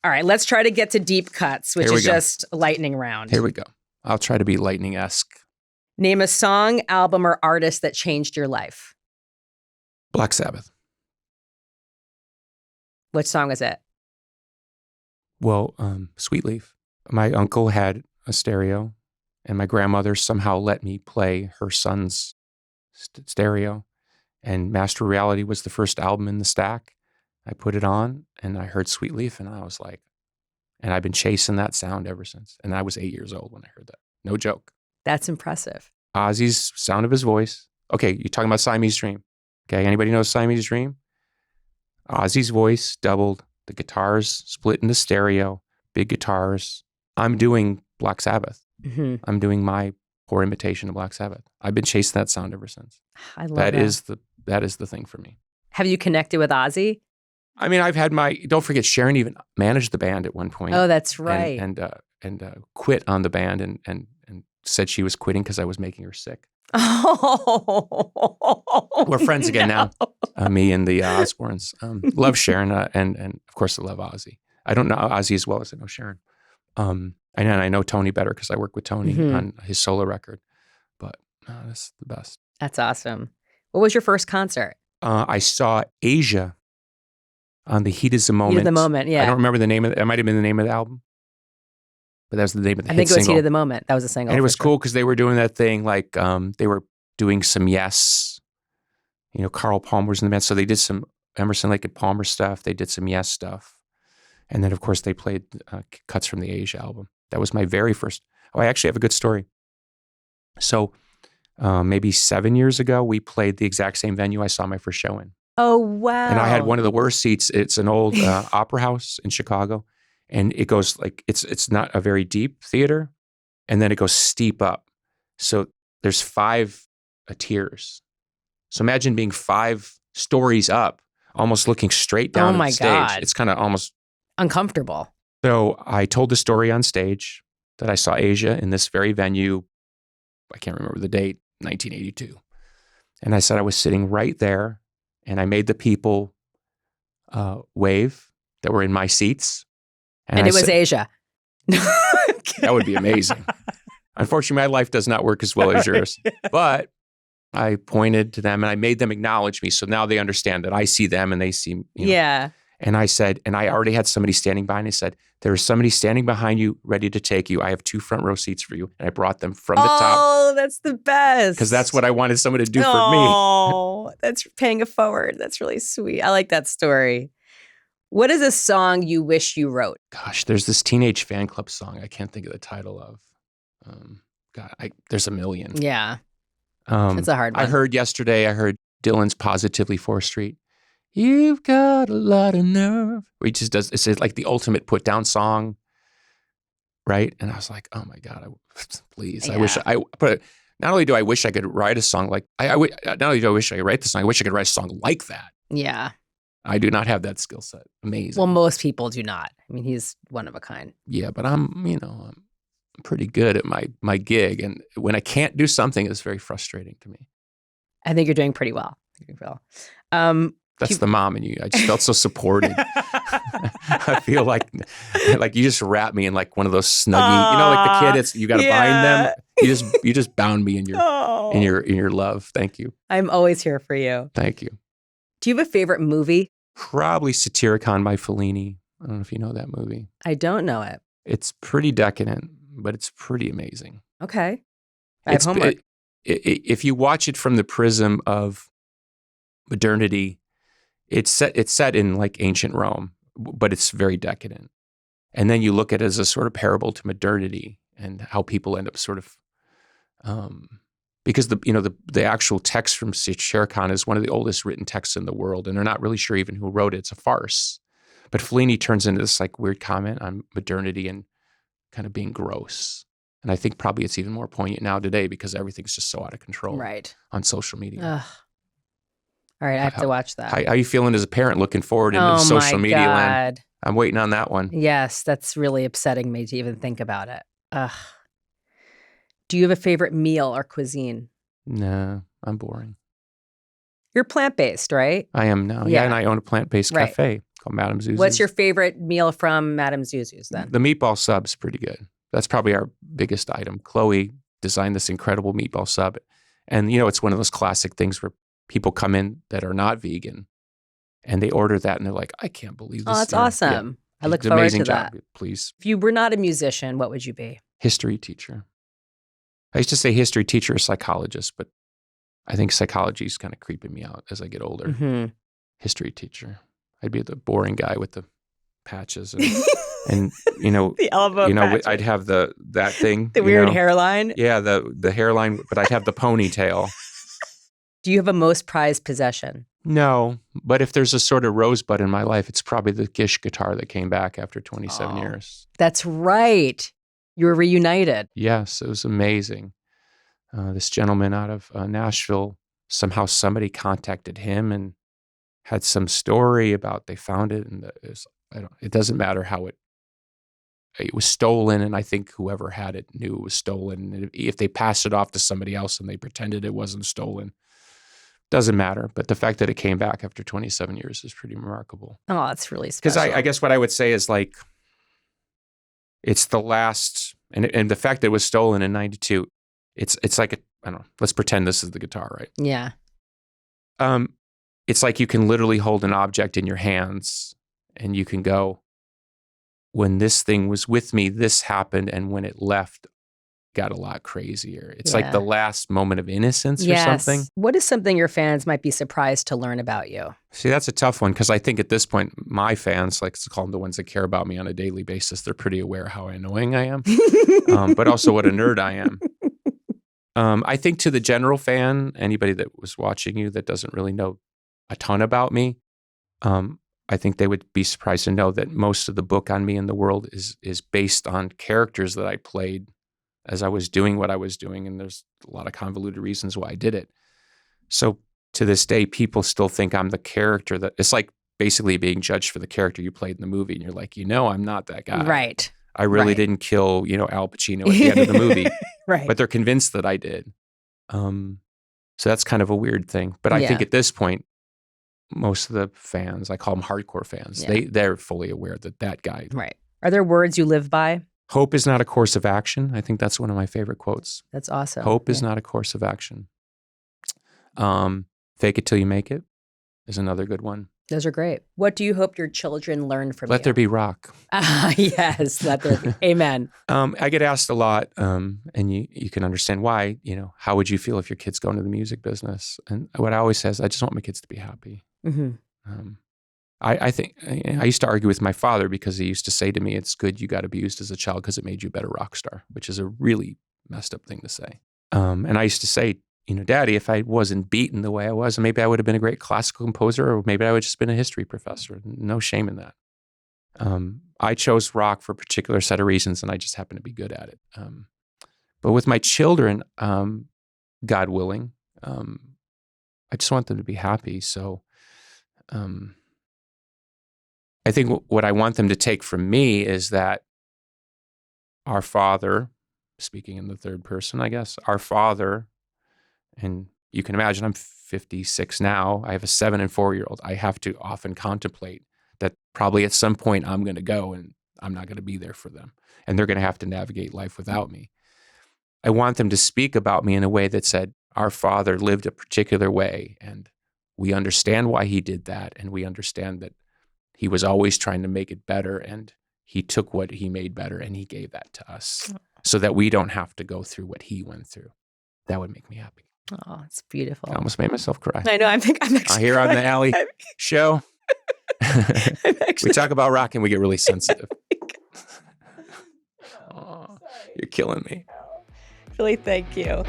All right, let's try to get to deep cuts, which is just a lightning round. Here we go. I'll try to be lightning-esque. Name a song, album, or artist that changed your life. Black Sabbath. Which song is it? Well, Sweet Leaf. My uncle had a stereo, and my grandmother somehow let me play her son's stereo. And Master Reality was the first album in the stack. I put it on, and I heard Sweet Leaf, and I was like, and I've been chasing that sound ever since. And I was 8 years old when I heard that. No joke. That's impressive. Ozzy's sound of his voice. Okay, you're talking about Siamese Dream. Okay, anybody knows Siamese Dream? Ozzy's voice doubled. The guitars split into stereo, big guitars. I'm doing Black Sabbath. Mm-hmm. I'm doing my poor imitation of Black Sabbath. I've been chasing that sound ever since. I love that. That is the thing for me. Have you connected with Ozzy? I mean, I've had don't forget, Sharon even managed the band at one point. Oh, that's right. And quit on the band and said she was quitting because I was making her sick. Oh, we're friends again now. Me and the Osbournes. Love Sharon and of course I love Ozzy. I don't know Ozzy as well as I know Sharon. And I know Tony better because I work with Tony on his solo record. But that's the best. That's awesome. What was your first concert? I saw Asia on the Heat Is the Moment. Heat of the Moment, yeah. I don't remember the name of it. It might have been the name of the album. But that was the name of the hit single. I think it was single. Heat of the Moment. That was a single. And it was cool because they were doing that thing like they were doing some Yes. Carl Palmer was in the band. So they did some Emerson, Lake and Palmer stuff. They did some Yes stuff. And then, of course, they played cuts from the Asia album. That was my very first. Oh, I actually have a good story. So maybe 7 years ago, we played the exact same venue I saw my first show in. Oh, wow. And I had one of the worst seats. It's an old opera house in Chicago. And it goes like, it's not a very deep theater. And then it goes steep up. So there's 5 tiers. So imagine being 5 stories up, almost looking straight down at the stage. God. It's kind of almost uncomfortable. So I told the story on stage that I saw Asia in this very venue. I can't remember the date, 1982. And I said I was sitting right there and I made the people wave that were in my seats. And it was Asia. That would be amazing. Unfortunately, my life does not work as well as yours. But I pointed to them and I made them acknowledge me. So now they understand that I see them and they see me. Yeah. And I said, and I already had somebody standing by, and I said, there is somebody standing behind you ready to take you. I have 2 front row seats for you. And I brought them from the top. Oh, that's the best. Because that's what I wanted someone to do for me. Oh, that's paying it forward. That's really sweet. I like that story. What is a song you wish you wrote? Gosh, there's this Teenage Fan Club song I can't think of the title of. There's a million. Yeah. It's a hard one. I heard Dylan's Positively 4th Street. You've got a lot of nerve. Where he just does, it's like the ultimate put down song. Right. And I was like, oh my God, please. Yeah. I wish not only do I wish I could write a song like, not only do I wish I could write the song, I wish I could write a song like that. Yeah. I do not have that skill set. Amazing. Well, most people do not. I mean, he's one of a kind. Yeah, but I'm pretty good at my gig. And when I can't do something, it's very frustrating to me. I think you're doing pretty well. That's the mom in you. I just felt so supported. I feel like you just wrap me in like one of those snuggie, like the kid, you got to bind them. You just bound me in your love. Thank you. I'm always here for you. Thank you. Do you have a favorite movie? Probably Satyricon by Fellini. I don't know if you know that movie. I don't know it. It's pretty decadent, but it's pretty amazing. Okay. I have homework. If you watch it from the prism of modernity, it's set in like ancient Rome, but it's very decadent. And then you look at it as a sort of parable to modernity and how people end up sort of, because the actual text from Satyricon is one of the oldest written texts in the world, and they're not really sure even who wrote it. It's a farce. But Fellini turns into this like weird comment on modernity and kind of being gross. And I think probably it's even more poignant now today because everything's just so out of control on social media. Ugh. All right, I have to watch that. How are you feeling as a parent looking forward into social media land? I'm waiting on that one. Yes, that's really upsetting me to even think about it. Ugh. Do you have a favorite meal or cuisine? No, I'm boring. You're plant-based, right? I am now. Yeah, and I own a plant-based cafe. called Madame Zuzu's. What's your favorite meal from Madame Zuzu's then? The meatball sub's pretty good. That's probably our biggest item. Chloe designed this incredible meatball sub. And, it's one of those classic things where people come in that are not vegan and they order that and they're like, I can't believe this. Oh, that's awesome. Yeah. I look forward amazing to job, that. Please. If you were not a musician, what would you be? History teacher. I used to say history teacher or psychologist, but I think psychology is kind of creeping me out as I get older. Mm-hmm. History teacher. I'd be the boring guy with the patches and the elbow patches. I'd have that thing. The weird hairline. Yeah, the hairline, but I'd have the ponytail. Do you have a most prized possession? No, but if there's a sort of rosebud in my life, it's probably the Gish guitar that came back after 27 years. That's right. You were reunited. Yes, it was amazing. This gentleman out of Nashville, somehow somebody contacted him and had some story about they found it, and it doesn't matter how it was stolen, and I think whoever had it knew it was stolen. And if they passed it off to somebody else and they pretended it wasn't stolen, doesn't matter. But the fact that it came back after 27 years is pretty remarkable. Oh, that's really special. Because I guess what I would say is like, it's the last, and the fact that it was stolen in 92, it's like, I don't know, let's pretend this is the guitar, right? Yeah. It's like you can literally hold an object in your hands and you can go, when this thing was with me, this happened. And when it left, it got a lot crazier. It's like the last moment of innocence or something. What is something your fans might be surprised to learn about you? See, that's a tough one because I think at this point, my fans, like to call them the ones that care about me on a daily basis, they're pretty aware how annoying I am, but also what a nerd I am. I think to the general fan, anybody that was watching you that doesn't really know a ton about me, I think they would be surprised to know that most of the book on me in the world is based on characters that I played as I was doing what I was doing, and there's a lot of convoluted reasons why I did it. So to this day, people still think I'm the character that it's like basically being judged for the character you played in the movie, and you're like, I'm not that guy. Right. I really didn't kill, Al Pacino at the end of the movie. Right. But they're convinced that I did. So that's kind of a weird thing. But I think at this point, most of the fans, I call them hardcore fans, they're fully aware that guy. Right. Are there words you live by? Hope is not a course of action. I think that's one of my favorite quotes. That's awesome. Hope is not a course of action. Fake it till you make it is another good one. Those are great. What do you hope your children learn from you? Let there be rock. Yes, let there be. Amen. I get asked a lot, and you can understand why, how would you feel if your kids go into the music business? And what I always say is, I just want my kids to be happy. Mm-hmm. I think I used to argue with my father because he used to say to me, it's good you got abused as a child because it made you a better rock star, which is a really messed up thing to say. And I used to say, Daddy, if I wasn't beaten the way I was, maybe I would have been a great classical composer, or maybe I would have just been a history professor. No shame in that. I chose rock for a particular set of reasons, and I just happen to be good at it. But with my children, God willing, I just want them to be happy. So I think what I want them to take from me is that our Father, speaking in the third person, I guess, our Father, and you can imagine I'm 56 now. I have a 7 and 4-year-old. I have to often contemplate that probably at some point I'm going to go and I'm not going to be there for them. And they're going to have to navigate life without me. I want them to speak about me in a way that said, our Father lived a particular way, and we understand why he did that. And we understand that he was always trying to make it better. And he took what he made better and he gave that to us so that we don't have to go through what he went through. That would make me happy. Oh, it's beautiful. I almost made myself cry. I know. I'm actually here on the Alley show. We talk about rock and we get really sensitive. Oh, you're killing me. Really, thank you.